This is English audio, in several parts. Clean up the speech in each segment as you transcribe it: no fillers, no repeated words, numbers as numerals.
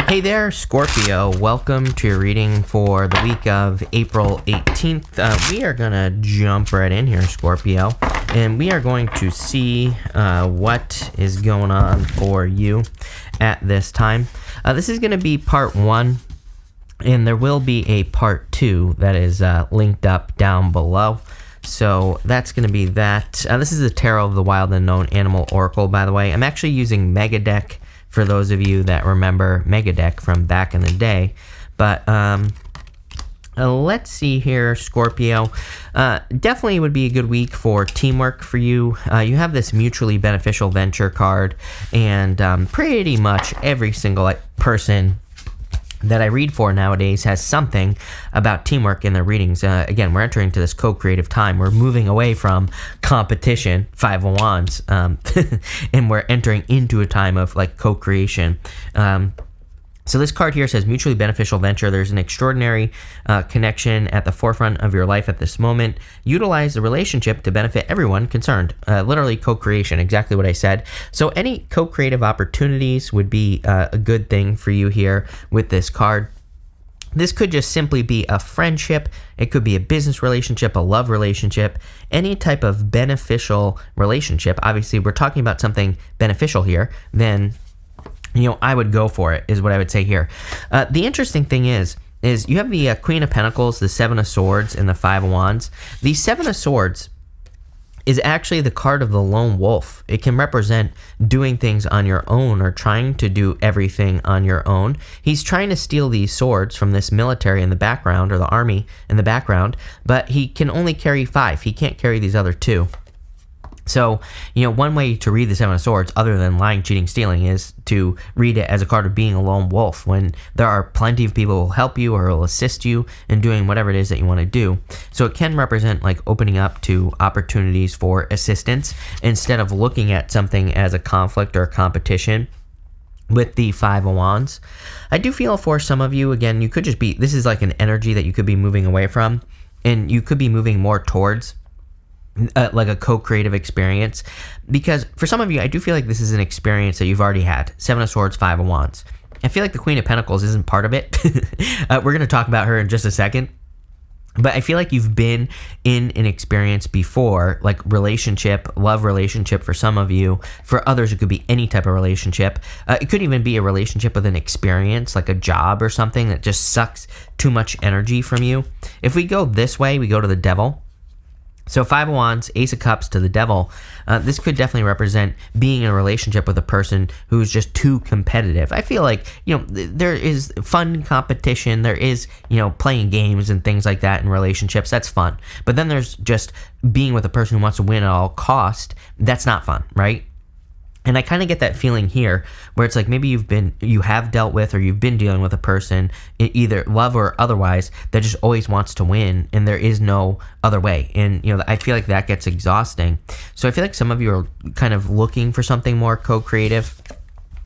Hey there, Scorpio. Welcome to your reading for the week of April 18th. We are going to jump right in here, Scorpio, and we are going to see what is going on for you at this time. This is going to be part one, and there will be a part two that is linked up down below. So that's going to be that. This is the Tarot of the Wild Unknown Animal Oracle, by the way. I'm actually using Mega Deck for those of you that remember Mega Deck from back in the day. But let's see here, Scorpio. Definitely would be a good week for teamwork for you. You have this mutually beneficial venture card, and pretty much every single person that I read for nowadays has something about teamwork in their readings. Again, we're entering into this co-creative time. We're moving away from competition, Five of Wands, and we're entering into a time of like co-creation. So this card here says mutually beneficial venture. There's an extraordinary connection at the forefront of your life at this moment. Utilize the relationship to benefit everyone concerned. Literally co-creation, exactly what I said. So any co-creative opportunities would be a good thing for you here with this card. This could just simply be a friendship. It could be a business relationship, a love relationship, any type of beneficial relationship. Obviously, we're talking about something beneficial here. Then I would go for it, is what I would say here. The interesting thing is you have the Queen of Pentacles, the Seven of Swords, and the Five of Wands. The Seven of Swords is actually the card of the lone wolf. It can represent doing things on your own or trying to do everything on your own. He's trying to steal these swords from this military in the background, or the army in the background, but he can only carry 5. He can't carry these other 2. So, one way to read the Seven of Swords, other than lying, cheating, stealing, is to read it as a card of being a lone wolf, when there are plenty of people who will help you or will assist you in doing whatever it is that you want to do. So it can represent like opening up to opportunities for assistance instead of looking at something as a conflict or a competition. With the Five of Wands, I do feel for some of you, again, you could just be, this is like an energy that you could be moving away from, and you could be moving more towards like a co-creative experience, because for some of you, I do feel like this is an experience that you've already had. Seven of Swords, Five of Wands. I feel like the Queen of Pentacles isn't part of it. We're going to talk about her in just a second. But I feel like you've been in an experience before, like relationship, love relationship for some of you. For others, it could be any type of relationship. It could even be a relationship with an experience, like a job or something that just sucks too much energy from you. If we go this way, we go to the Devil. So Five of Wands, Ace of Cups to the Devil. This could definitely represent being in a relationship with a person who's just too competitive. I feel like, there is fun competition. There is, playing games and things like that in relationships. That's fun. But then there's just being with a person who wants to win at all cost. That's not fun, right? And I kind of get that feeling here where it's like maybe you have dealt with or you've been dealing with a person, either love or otherwise, that just always wants to win, and there is no other way. And, I feel like that gets exhausting. So I feel like some of you are kind of looking for something more co-creative.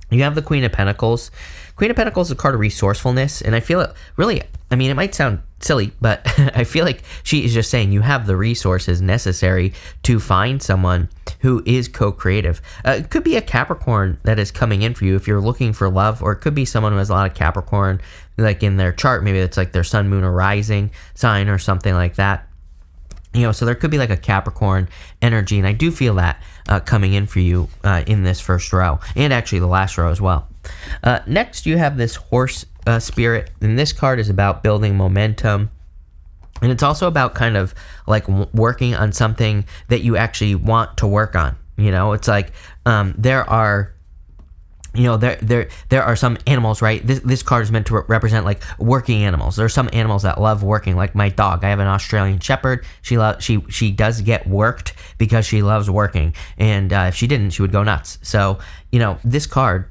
You have the Queen of Pentacles. Queen of Pentacles is a card of resourcefulness, and I feel it really, it might sound silly, but I feel like she is just saying you have the resources necessary to find someone who is co-creative. It could be a Capricorn that is coming in for you if you're looking for love, or it could be someone who has a lot of Capricorn, like in their chart. Maybe it's like their sun, moon, or rising sign or something like that. So there could be like a Capricorn energy, and I do feel that coming in for you in this first row, and actually the last row as well. Next, you have this Horse spirit, and this card is about building momentum, and it's also about kind of like working on something that you actually want to work on. It's like there are there are some animals, right? This card is meant to represent like working animals. There are some animals that love working, like my dog. I have an Australian Shepherd. She does get worked because she loves working, and if she didn't, she would go nuts. So this card,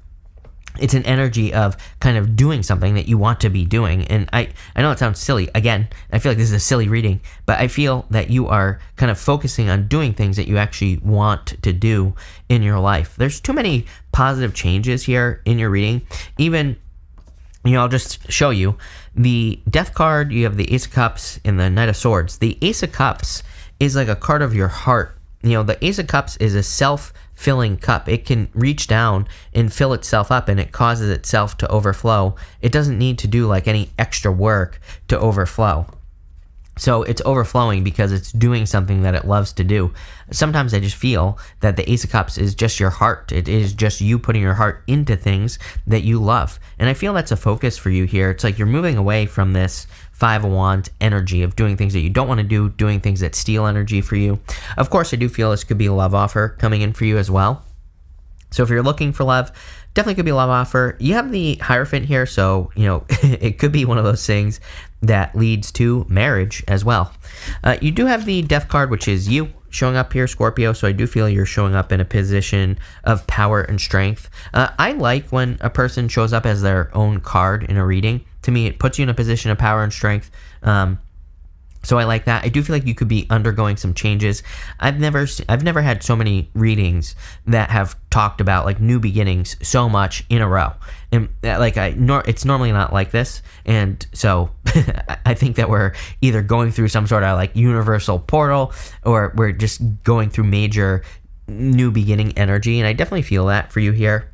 it's an energy of kind of doing something that you want to be doing. And I know it sounds silly. Again, I feel like this is a silly reading, but I feel that you are kind of focusing on doing things that you actually want to do in your life. There's too many positive changes here in your reading. Even, I'll just show you the Death card. You have the Ace of Cups and the Knight of Swords. The Ace of Cups is like a card of your heart. The Ace of Cups is a self self-filling cup. It can reach down and fill itself up, and it causes itself to overflow. It doesn't need to do like any extra work to overflow. So it's overflowing because it's doing something that it loves to do. Sometimes I just feel that the Ace of Cups is just your heart. It is just you putting your heart into things that you love. And I feel that's a focus for you here. It's like you're moving away from this Five of Wands energy of doing things that you don't want to do, doing things that steal energy for you. Of course, I do feel this could be a love offer coming in for you as well. So if you're looking for love, definitely could be a love offer. You have the Hierophant here, so, it could be one of those things that leads to marriage as well. You do have the Death card, which is you showing up here, Scorpio, so I do feel you're showing up in a position of power and strength. I like when a person shows up as their own card in a reading. To me, it puts you in a position of power and strength. So I like that. I do feel like you could be undergoing some changes. I've never had so many readings that have talked about like new beginnings so much in a row, and it's normally not like this. And so I think that we're either going through some sort of like universal portal, or we're just going through major new beginning energy. And I definitely feel that for you here.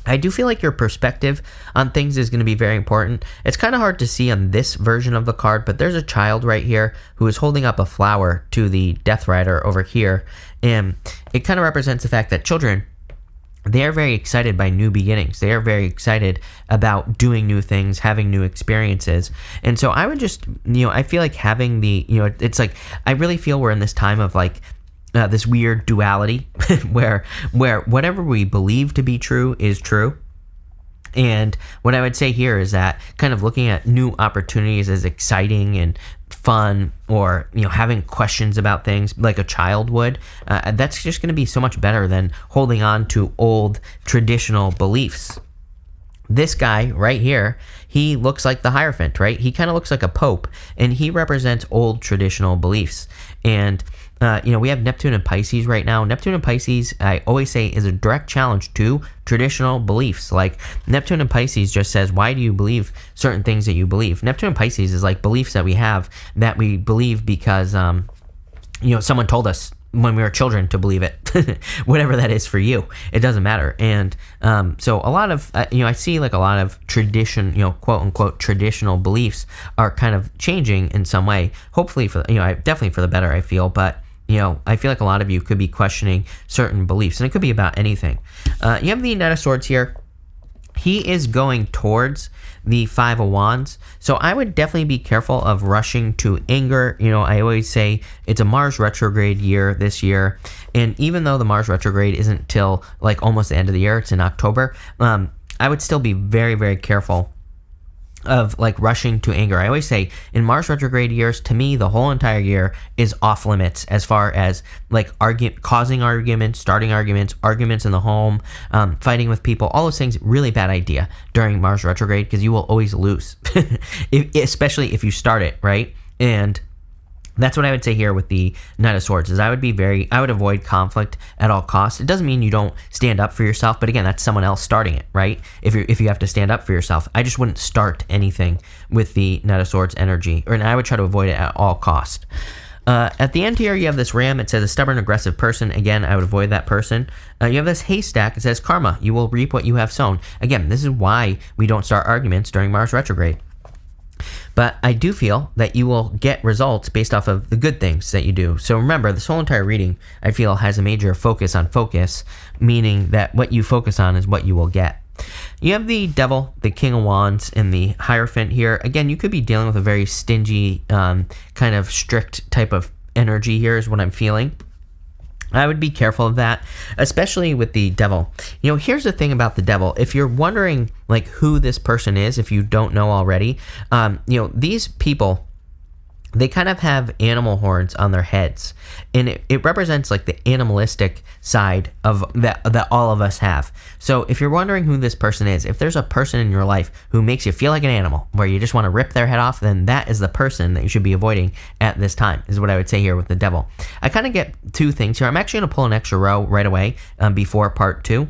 I do feel like your perspective on things is going to be very important. It's kind of hard to see on this version of the card, but there's a child right here who is holding up a flower to the Death Rider over here. And it kind of represents the fact that children, they are very excited by new beginnings. They are very excited about doing new things, having new experiences. And so I would just, I feel like having the, it's like, I really feel we're in this time of like, this weird duality where whatever we believe to be true is true. And what I would say here is that kind of looking at new opportunities as exciting and fun, or having questions about things like a child would, that's just going to be so much better than holding on to old traditional beliefs. This guy right here, he looks like the Hierophant, right? He kind of looks like a pope, and he represents old traditional beliefs. And we have Neptune and Pisces right now. Neptune and Pisces, I always say, is a direct challenge to traditional beliefs. Like Neptune and Pisces just says, why do you believe certain things that you believe? Neptune and Pisces is like beliefs that we believe because, someone told us when we were children to believe it. Whatever that is for you, it doesn't matter. And so a lot of, I see like a lot of tradition, quote unquote, traditional beliefs are kind of changing in some way. Hopefully definitely for the better, I feel. But I feel like a lot of you could be questioning certain beliefs, and it could be about anything. You have the Knight of Swords here. He is going towards the Five of Wands, so I would definitely be careful of rushing to anger. I always say it's a Mars retrograde year this year, and even though the Mars retrograde isn't till like almost the end of the year, it's in October, I would still be very, very careful of like rushing to anger. I always say in Mars retrograde years, to me, the whole entire year is off limits as far as like causing arguments, starting arguments in the home, fighting with people, all those things. Really bad idea during Mars retrograde, because you will always lose, especially if you start it, right? And that's what I would say here with the Knight of Swords, is I would avoid conflict at all costs. It doesn't mean you don't stand up for yourself, but again, that's someone else starting it, right? If you have to stand up for yourself, I just wouldn't start anything with the Knight of Swords energy, and I would try to avoid it at all costs. At the end here, you have this ram. It says a stubborn, aggressive person. Again, I would avoid that person. You have this haystack. It says karma. You will reap what you have sown. Again, this is why we don't start arguments during Mars retrograde. But I do feel that you will get results based off of the good things that you do. So remember, this whole entire reading, I feel, has a major focus on focus, meaning that what you focus on is what you will get. You have the Devil, the King of Wands, and the Hierophant here. Again, you could be dealing with a very stingy, kind of strict type of energy here is what I'm feeling. I would be careful of that, especially with the Devil. Here's the thing about the Devil. If you're wondering like who this person is, if you don't know already, these people, they kind of have animal horns on their heads, and it represents like the animalistic side of that all of us have. So if you're wondering who this person is, if there's a person in your life who makes you feel like an animal, where you just want to rip their head off, then that is the person that you should be avoiding at this time, is what I would say here with the Devil. I kind of get two things here. I'm actually going to pull an extra row right away before part 2.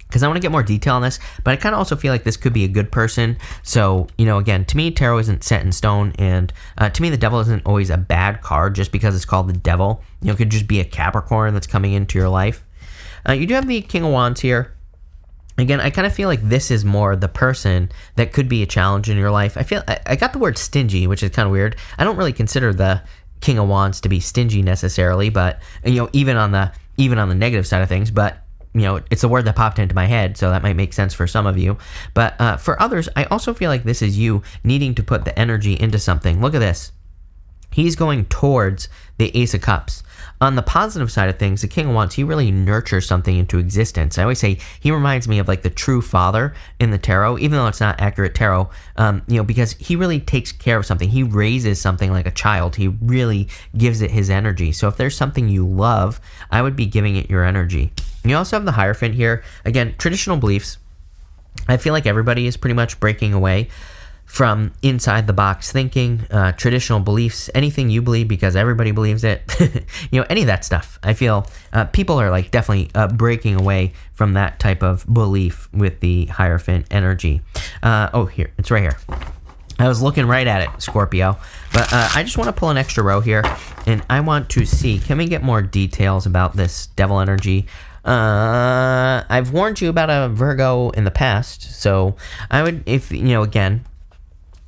Because I want to get more detail on this, but I kind of also feel like this could be a good person. So, again, to me, tarot isn't set in stone, and to me, the Devil isn't always a bad card just because it's called the Devil. It could just be a Capricorn that's coming into your life. You do have the King of Wands here. Again, I kind of feel like this is more the person that could be a challenge in your life. I got the word stingy, which is kind of weird. I don't really consider the King of Wands to be stingy necessarily, but even on the negative side of things, but it's a word that popped into my head, so that might make sense for some of you. But for others, I also feel like this is you needing to put the energy into something. Look at this. He's going towards the Ace of Cups. On the positive side of things, the King of Wands, he really nurtures something into existence. I always say he reminds me of like the true father in the tarot, even though it's not accurate tarot, because he really takes care of something. He raises something like a child. He really gives it his energy. So if there's something you love, I would be giving it your energy. You also have the Hierophant here. Again, traditional beliefs. I feel like everybody is pretty much breaking away from inside the box thinking, traditional beliefs, anything you believe because everybody believes it, any of that stuff. I feel people are like definitely breaking away from that type of belief with the Hierophant energy. Here, it's right here. I was looking right at it, Scorpio, but I just want to pull an extra row here, and I want to see, can we get more details about this devil energy? I've warned you about a Virgo in the past, so I would, again,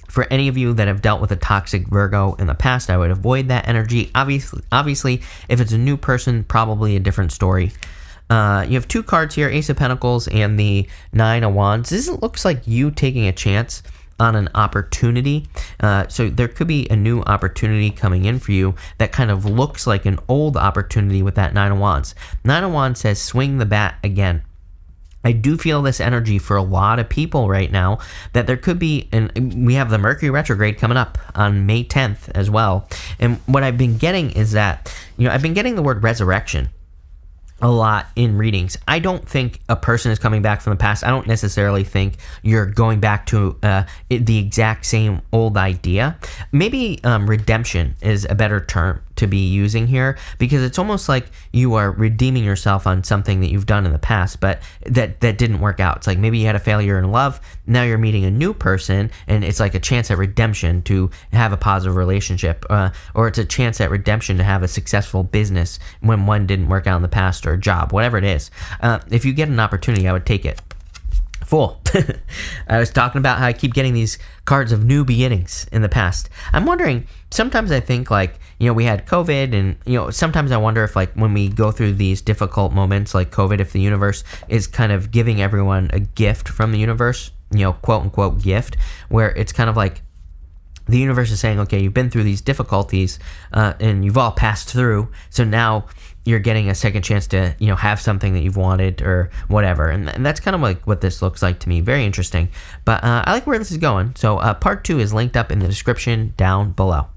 for any of you that have dealt with a toxic Virgo in the past, I would avoid that energy. Obviously, if it's a new person, probably a different story. You have 2 cards here, Ace of Pentacles and the 9 of Wands. This looks like you taking a chance on an opportunity. So there could be a new opportunity coming in for you that kind of looks like an old opportunity with that 9 of Wands. 9 of Wands says swing the bat again. I do feel this energy for a lot of people right now that there could be, and we have the Mercury retrograde coming up on May 10th as well. And what I've been getting is that, I've been getting the word resurrection a lot in readings. I don't think a person is coming back from the past. I don't necessarily think you're going back to the exact same old idea. Maybe redemption is a better term to be using here, because it's almost like you are redeeming yourself on something that you've done in the past, but that didn't work out. It's like maybe you had a failure in love, now you're meeting a new person, and it's like a chance at redemption to have a positive relationship, or it's a chance at redemption to have a successful business when one didn't work out in the past, or a job, whatever it is. If you get an opportunity, I would take it. Fool. I was talking about how I keep getting these cards of new beginnings in the past. I'm wondering, sometimes I think like, we had COVID, and, sometimes I wonder if like when we go through these difficult moments like COVID, if the universe is kind of giving everyone a gift from the universe, quote unquote gift, where it's kind of like the universe is saying, okay, you've been through these difficulties and you've all passed through, so now you're getting a second chance to, have something that you've wanted or whatever. And that's kind of like what this looks like to me. Very interesting. But I like where this is going. So part 2 is linked up in the description down below.